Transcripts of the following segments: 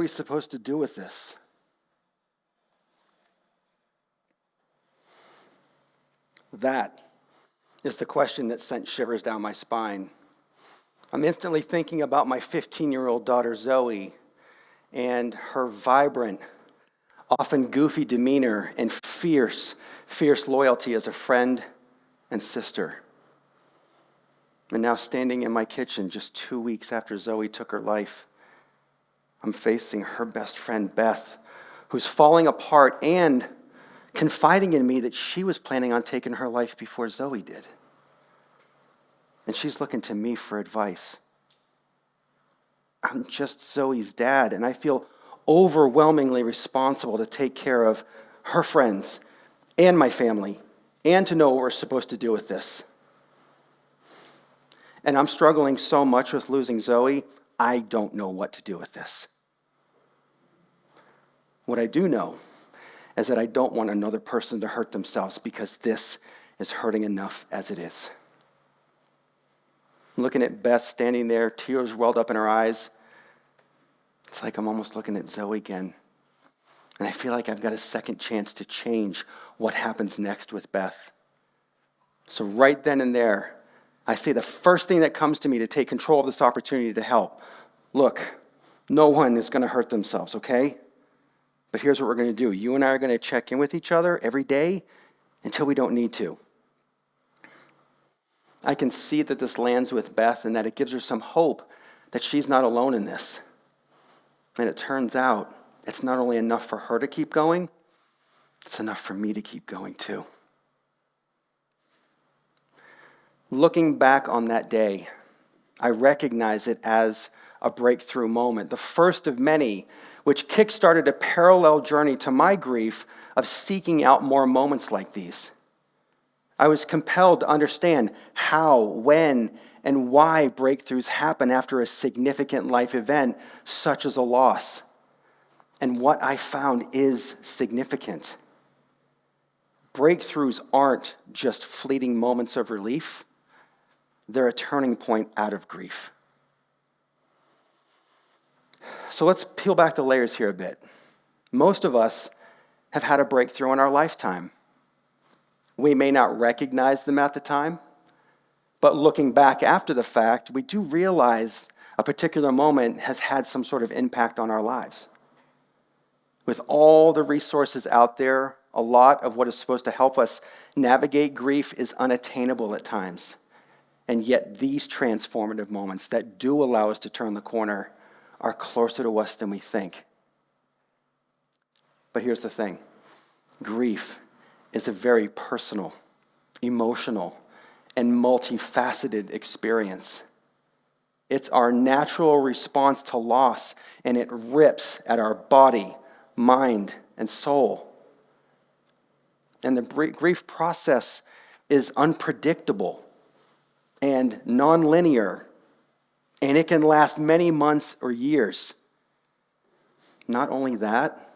we supposed to do with this? That is the question that sent shivers down my spine. I'm instantly thinking about my 15-year-old daughter, Zoe, and her vibrant, often goofy demeanor and fierce loyalty as a friend and sister. And now standing in my kitchen just 2 weeks after Zoe took her life, I'm facing her best friend, Beth, who's falling apart and confiding in me that she was planning on taking her life before Zoe did. And she's looking to me for advice. I'm just Zoe's dad, and I feel overwhelmingly responsible to take care of her friends and my family, and to know what we're supposed to do with this. And I'm struggling so much with losing Zoe, I don't know what to do with this. What I do know is that I don't want another person to hurt themselves, because this is hurting enough as it is. Looking at Beth standing there, tears welled up in her eyes. It's like I'm almost looking at Zoe again. And I feel like I've got a second chance to change what happens next with Beth. So right then and there, I say the first thing that comes to me to take control of this opportunity to help. Look, no one is going to hurt themselves, okay? But here's what we're going to do. You and I are going to check in with each other every day until we don't need to. I can see that this lands with Beth and that it gives her some hope that she's not alone in this. And it turns out it's not only enough for her to keep going, it's enough for me to keep going too. Looking back on that day, I recognize it as a breakthrough moment, the first of many, which kickstarted a parallel journey to my grief of seeking out more moments like these. I was compelled to understand how, when, and why breakthroughs happen after a significant life event, such as a loss. And what I found is significant. Breakthroughs aren't just fleeting moments of relief. They're a turning point out of grief. So let's peel back the layers here a bit. Most of us have had a breakthrough in our lifetime. We may not recognize them at the time, but looking back after the fact, we do realize a particular moment has had some sort of impact on our lives. With all the resources out there, a lot of what is supposed to help us navigate grief is unattainable at times. And yet these transformative moments that do allow us to turn the corner are closer to us than we think. But here's the thing. Grief is a very personal, emotional, and multifaceted experience. It's our natural response to loss, and it rips at our body, mind, and soul. And the grief process is unpredictable and nonlinear, and it can last many months or years. Not only that,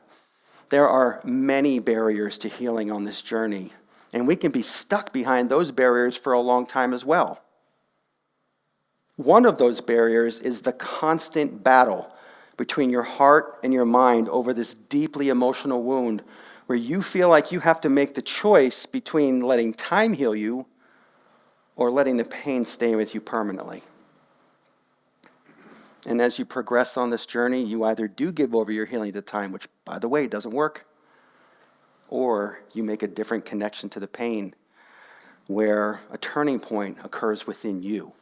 there are many barriers to healing on this journey, and we can be stuck behind those barriers for a long time as well. One of those barriers is the constant battle between your heart and your mind over this deeply emotional wound, where you feel like you have to make the choice between letting time heal you or letting the pain stay with you permanently. And as you progress on this journey, you either do give over your healing to time, which, by the way, doesn't work, or you make a different connection to the pain, where a turning point occurs within you,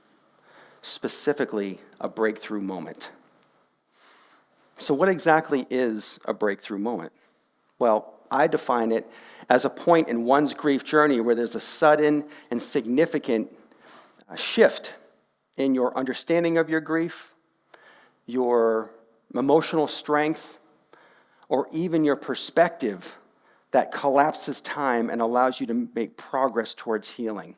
specifically a breakthrough moment. So what exactly is a breakthrough moment? Well, I define it as a point in one's grief journey where there's a sudden and significant shift in your understanding of your grief, your emotional strength, or even your perspective that collapses time and allows you to make progress towards healing.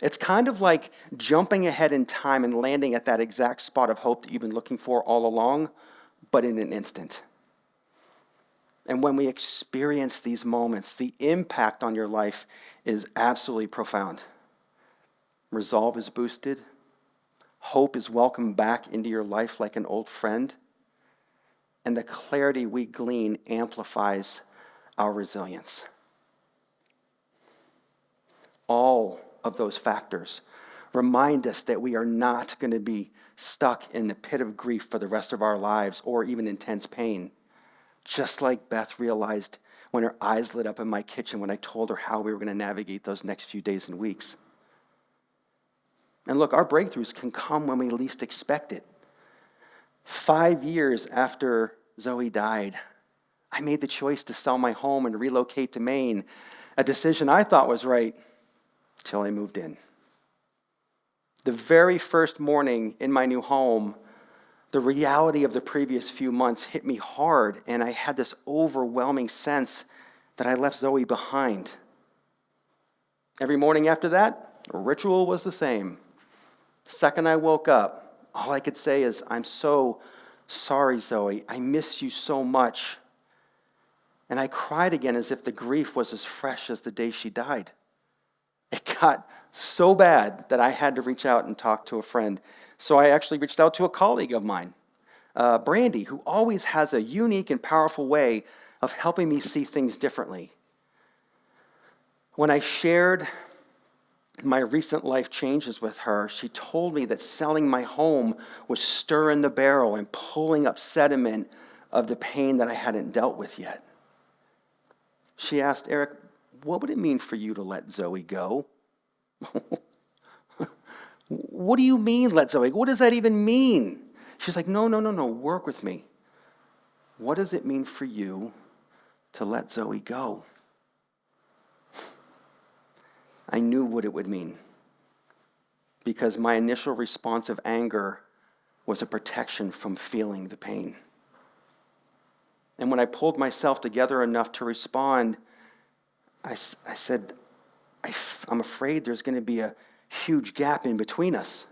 It's kind of like jumping ahead in time and landing at that exact spot of hope that you've been looking for all along, but in an instant. And when we experience these moments, the impact on your life is absolutely profound. Resolve is boosted. Hope is welcomed back into your life like an old friend. and the clarity we glean amplifies our resilience. All of those factors remind us that we are not going to be stuck in the pit of grief for the rest of our lives or even intense pain. Just like Beth realized when her eyes lit up in my kitchen when I told her how we were going to navigate those next few days and weeks. And look, our breakthroughs can come when we least expect it. 5 years after Zoe died, I made the choice to sell my home and relocate to Maine, a decision I thought was right till I moved in. The very first morning in my new home, the reality of the previous few months hit me hard, and I had this overwhelming sense that I left Zoe behind. Every morning after that, the ritual was the same. The second I woke up, all I could say is, "I'm so sorry, Zoe. I miss you so much." And I cried again as if the grief was as fresh as the day she died. It got so bad that I had to reach out and talk to a friend. So I actually reached out to a colleague of mine, Brandy, who always has a unique and powerful way of helping me see things differently. When I shared my recent life changes with her, she told me that selling my home was stirring the barrel and pulling up sediment of the pain that I hadn't dealt with yet. She asked, "Eric, what would it mean for you to let Zoe go?" "What do you mean, let Zoe go? What does that even mean?" She's like, no, work with me. What does it mean for you to let Zoe go? I knew what it would mean because my initial response of anger was a protection from feeling the pain. And when I pulled myself together enough to respond, I said, I'm afraid there's going to be a huge gap in between us.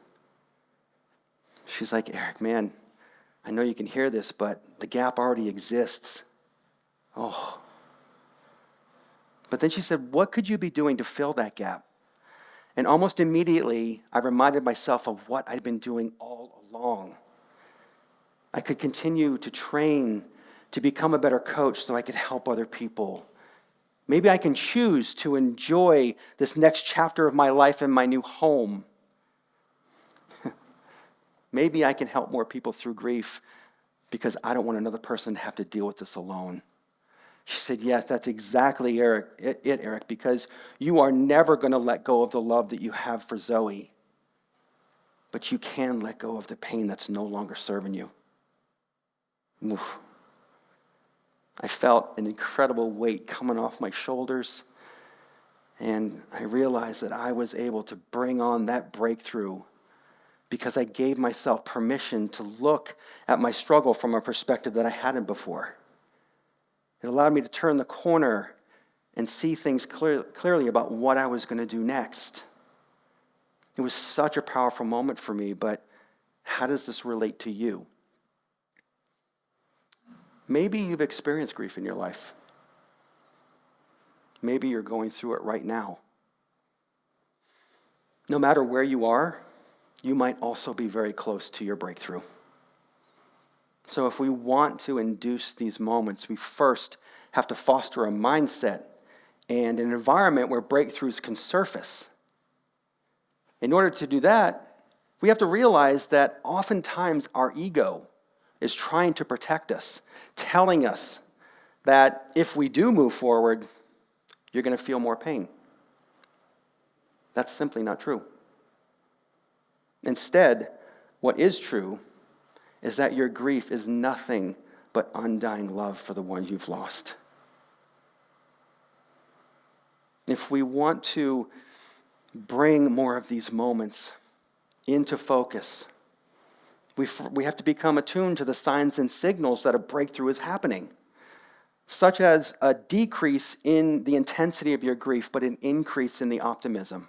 She's like, "Eric, man, I know you can hear this, but the gap already exists." Oh. But then she said, "What could you be doing to fill that gap?" And almost immediately, I reminded myself of what I'd been doing all along. I could continue to train to become a better coach so I could help other people. Maybe I can choose to enjoy this next chapter of my life in my new home. Maybe I can help more people through grief because I don't want another person to have to deal with this alone. She said, "Yes, that's exactly Eric, because you are never going to let go of the love that you have for Zoe, but you can let go of the pain that's no longer serving you." Oof. I felt an incredible weight coming off my shoulders, and I realized that I was able to bring on that breakthrough because I gave myself permission to look at my struggle from a perspective that I hadn't before. It allowed me to turn the corner and see things clearly about what I was going to do next. It was such a powerful moment for me, but how does this relate to you? Maybe you've experienced grief in your life. Maybe you're going through it right now. No matter where you are, you might also be very close to your breakthrough. So if we want to induce these moments, we first have to foster a mindset and an environment where breakthroughs can surface. In order to do that, we have to realize that oftentimes our ego is trying to protect us, telling us that if we do move forward, you're going to feel more pain. That's simply not true. Instead, what is true is that your grief is nothing but undying love for the one you've lost. If we want to bring more of these moments into focus, we have to become attuned to the signs and signals that a breakthrough is happening, such as a decrease in the intensity of your grief, but an increase in the optimism.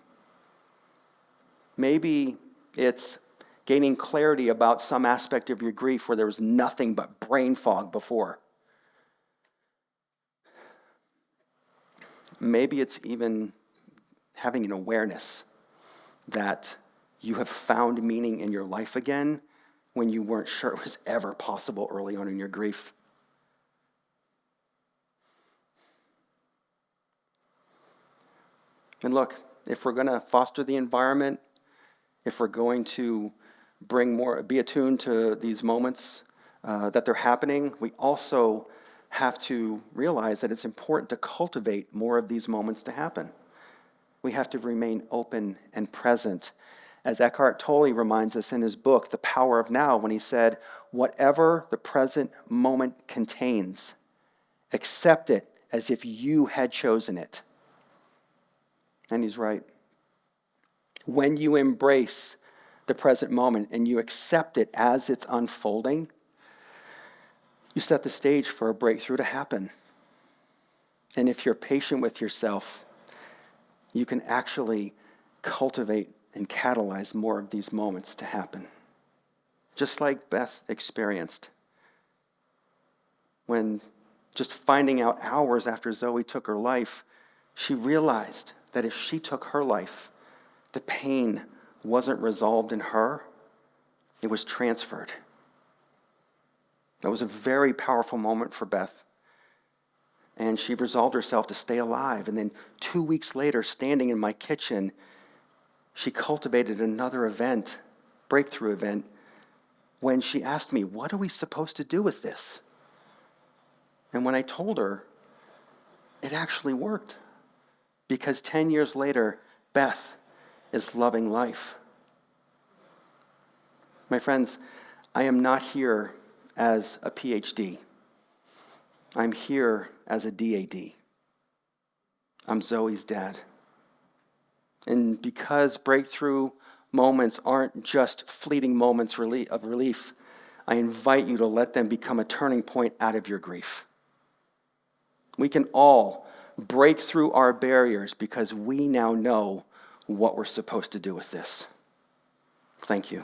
Maybe it's gaining clarity about some aspect of your grief where there was nothing but brain fog before. Maybe it's even having an awareness that you have found meaning in your life again when you weren't sure it was ever possible early on in your grief. And look, if we're going to foster the environment, if we're going to be attuned to these moments that they're happening, we also have to realize that it's important to cultivate more of these moments to happen. We have to remain open and present. As Eckhart Tolle reminds us in his book, The Power of Now, when he said, whatever the present moment contains, accept it as if you had chosen it. And he's right. When you embrace the present moment and you accept it as it's unfolding, you set the stage for a breakthrough to happen. And if you're patient with yourself, you can actually cultivate and catalyze more of these moments to happen. Just like Beth experienced. When just finding out hours after Zoe took her life, she realized that if she took her life, the pain wasn't resolved in her, it was transferred. That was a very powerful moment for Beth. And she resolved herself to stay alive. And then 2 weeks later, standing in my kitchen, she cultivated another event, breakthrough event, when she asked me, what are we supposed to do with this? And when I told her, it actually worked. Because 10 years later, Beth is loving life. My friends, I am not here as a PhD. I'm here as a DAD. I'm Zoe's dad. And because breakthrough moments aren't just fleeting moments of relief, I invite you to let them become a turning point out of your grief. We can all break through our barriers because we now know what we're supposed to do with this. Thank you.